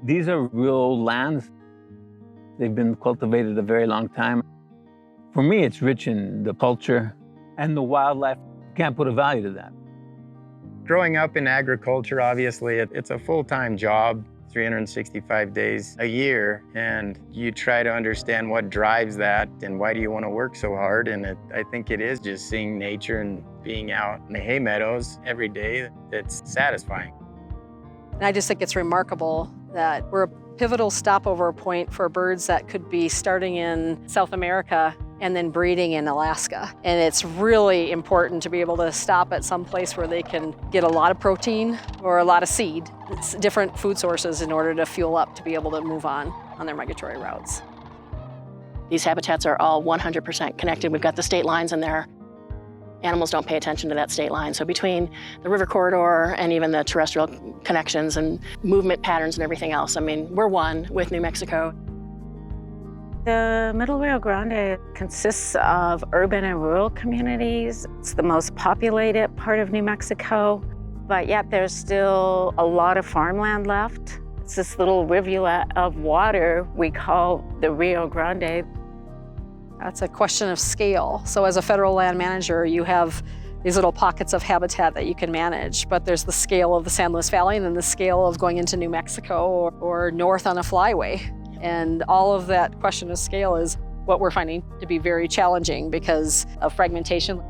These are real lands. They've been cultivated a very long time. For me, it's rich in the culture and the wildlife. You can't put a value to that. Growing up in agriculture, obviously, it's a full-time job, 365 days a year, and you try to understand what drives that and why do you want to work so hard. And I think it is just seeing nature and being out in the hay meadows every day that's satisfying. And I just think it's remarkable that we're a pivotal stopover point for birds that could be starting in South America and then breeding in Alaska. And it's really important to be able to stop at some place where they can get a lot of protein or a lot of seed. It's different food sources in order to fuel up to be able to move on their migratory routes. These habitats are all 100% connected. We've got the state lines in there. Animals don't pay attention to that state line. So between the river corridor and even the terrestrial connections and movement patterns and everything else, I mean, we're one with New Mexico. The Middle Rio Grande consists of urban and rural communities. It's the most populated part of New Mexico, but yet there's still a lot of farmland left. It's this little rivulet of water we call the Rio Grande. That's a question of scale. So as a federal land manager, you have these little pockets of habitat that you can manage, but there's the scale of the San Luis Valley and then the scale of going into New Mexico or north on a flyway. And all of that question of scale is what we're finding to be very challenging because of fragmentation.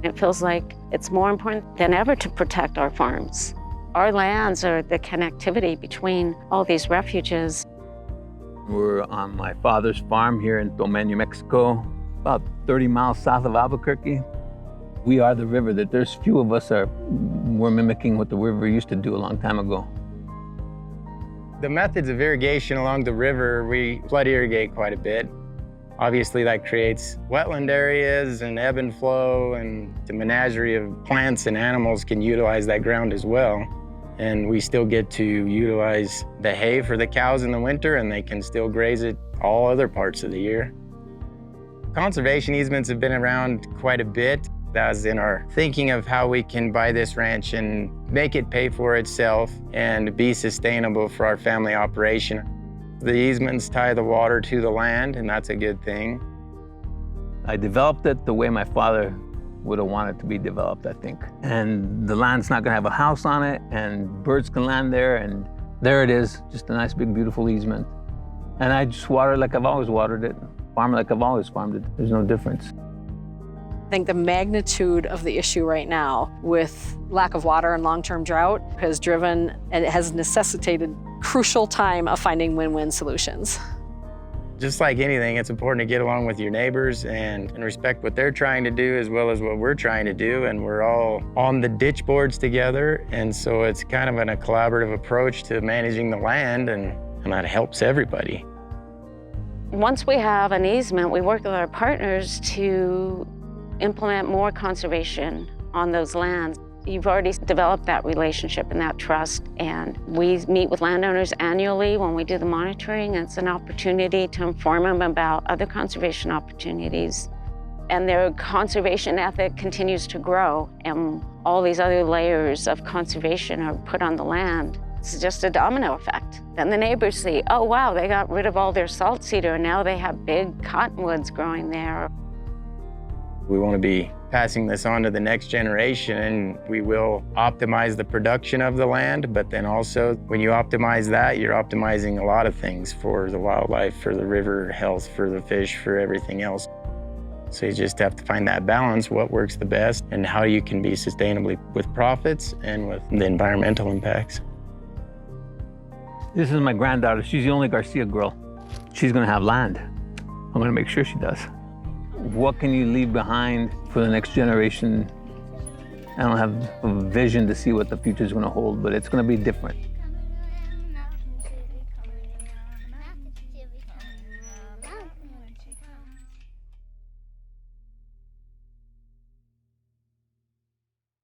It feels like it's more important than ever to protect our farms. Our lands are the connectivity between all these refuges. We're on my father's farm here in Domino, New Mexico, about 30 miles south of Albuquerque. We are the river. That there's few of us we're mimicking what the river used to do a long time ago. The methods of irrigation along the river, we flood irrigate quite a bit. Obviously, that creates wetland areas and ebb and flow, and the menagerie of plants and animals can utilize that ground as well. And we still get to utilize the hay for the cows in the winter, and they can still graze it all other parts of the year. Conservation easements have been around quite a bit. That's in our thinking of how we can buy this ranch and make it pay for itself and be sustainable for our family operation. The easements tie the water to the land, and that's a good thing. I developed it the way my father would have wanted to be developed, I think. And the land's not gonna have a house on it, and birds can land there, and there it is, just a nice, big, beautiful easement. And I just water it like I've always watered it, farm it like I've always farmed it. There's no difference. I think the magnitude of the issue right now with lack of water and long-term drought has driven and it has necessitated crucial time of finding win-win solutions. Just like anything, it's important to get along with your neighbors and respect what they're trying to do as well as what we're trying to do. And we're all on the ditch boards together. And so it's kind of a collaborative approach to managing the land, and that helps everybody. Once we have an easement, we work with our partners to implement more conservation on those lands. You've already developed that relationship and that trust, and we meet with landowners annually when we do the monitoring. It's an opportunity to inform them about other conservation opportunities. And their conservation ethic continues to grow, and all these other layers of conservation are put on the land. It's just a domino effect. Then the neighbors see, oh wow, they got rid of all their salt cedar, and now they have big cottonwoods growing there. We want to be passing this on to the next generation, and we will optimize the production of the land, but then also when you optimize that, you're optimizing a lot of things for the wildlife, for the river health, for the fish, for everything else. So you just have to find that balance, what works the best, and how you can be sustainably with profits and with the environmental impacts. This is my granddaughter. She's the only Garcia girl. She's gonna have land. I'm gonna make sure she does. What can you leave behind for the next generation? I don't have a vision to see what the future is going to hold, but it's going to be different.